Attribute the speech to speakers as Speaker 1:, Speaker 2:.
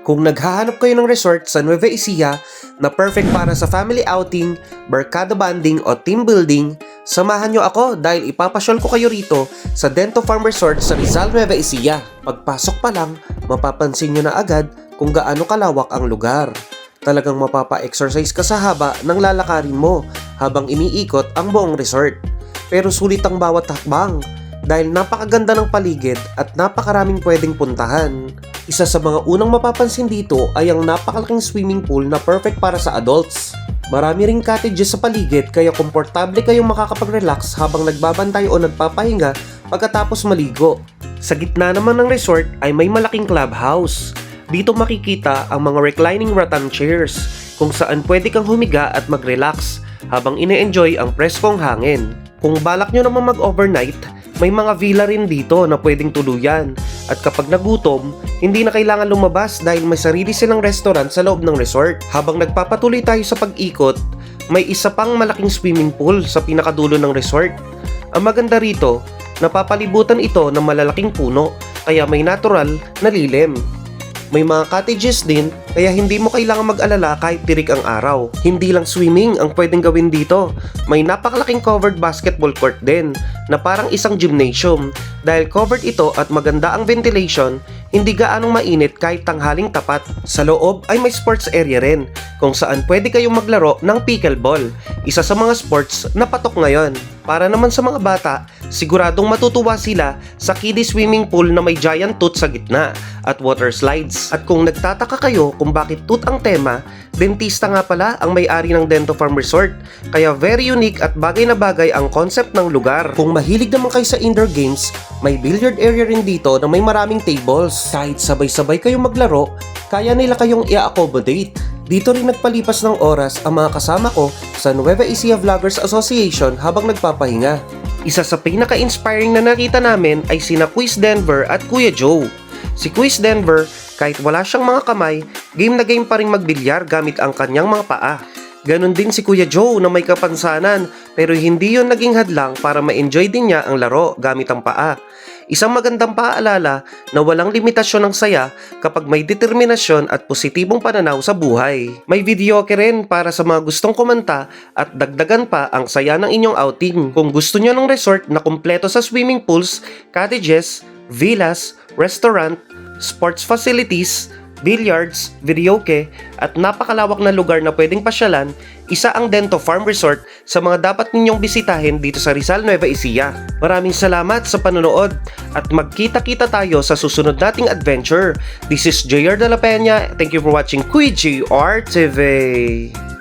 Speaker 1: Kung naghahanap kayo ng resort sa Nueva Ecija na perfect para sa family outing, barkada banding o team building, samahan nyo ako dahil ipapasyal ko kayo rito sa Dento Farm Resort sa Rizal, Nueva Ecija. Pagpasok pa lang, mapapansin nyo na agad kung gaano kalawak ang lugar. Talagang mapapa-exercise ka sa haba ng lalakarin mo habang iniikot ang buong resort. Pero sulit ang bawat hakbang dahil napakaganda ng paligid at napakaraming pwedeng puntahan. Isa sa mga unang mapapansin dito ay ang napakalaking swimming pool na perfect para sa adults. Marami ring cottages sa paligid kaya komportable kayong makakapag-relax habang nagbabantay o nagpapahinga pagkatapos maligo. Sa gitna naman ng resort ay may malaking clubhouse. Dito makikita ang mga reclining rattan chairs kung saan pwede kang humiga at mag-relax habang ine-enjoy ang preskong hangin. Kung balak nyo naman mag-overnight, may mga villa rin dito na pwedeng tuluyan at kapag nagutom, hindi na kailangan lumabas dahil may sarili silang restaurant sa loob ng resort. Habang nagpapatuloy tayo sa pag-ikot, may isa pang malaking swimming pool sa pinakadulo ng resort. Ang maganda rito, napapalibutan ito ng malalaking puno kaya may natural na lilim. May mga cottages din kaya hindi mo kailangan mag-alala kahit tirik ang araw. Hindi lang swimming ang pwedeng gawin dito. May napakalaking covered basketball court din na parang isang gymnasium. Dahil covered ito at maganda ang ventilation, hindi gaanong mainit kahit tanghaling tapat. Sa loob ay may sports area rin kung saan pwede kayong maglaro ng pickleball. Isa sa mga sports na patok ngayon. Para naman sa mga bata, siguradong matutuwa sila sa kiddie swimming pool na may giant toot sa gitna at water slides. At kung nagtataka kayo kung bakit toot ang tema, dentista nga pala ang may-ari ng Dento Farm Resort. Kaya very unique at bagay na bagay ang concept ng lugar. Kung mahilig naman kayo sa indoor games, may billiard area rin dito na may maraming tables. Kahit sabay-sabay kayong maglaro, kaya nila kayong i-accommodate. Dito rin nagpalipas ng oras ang mga kasama ko sa Nueva Ecija Vloggers Association habang nagpapahinga. Isa sa pinaka-inspiring na nakita namin ay sina Quiz Denver at Kuya Joe. Si Quiz Denver, kahit wala siyang mga kamay, game na game pa rin magbilyar gamit ang kanyang mga paa. Ganon din si Kuya Joe na may kapansanan pero hindi yon naging hadlang para ma-enjoy din niya ang laro gamit ang paa. Isang magandang paalala na walang limitasyon ng saya kapag may determinasyon at positibong pananaw sa buhay. May videoke rin para sa mga gustong komenta at dagdagan pa ang saya ng inyong outing. Kung gusto nyo ng resort na kumpleto sa swimming pools, cottages, villas, restaurant, sports facilities, billiards, videoke at napakalawak na lugar na pwedeng pasyalan, isa ang Dento Farm Resort sa mga dapat ninyong bisitahin dito sa Rizal, Nueva Ecija. Maraming salamat sa panonood at magkita-kita tayo sa susunod nating adventure. This is JR De La Peña. Thank you for watching Kuya JR TV.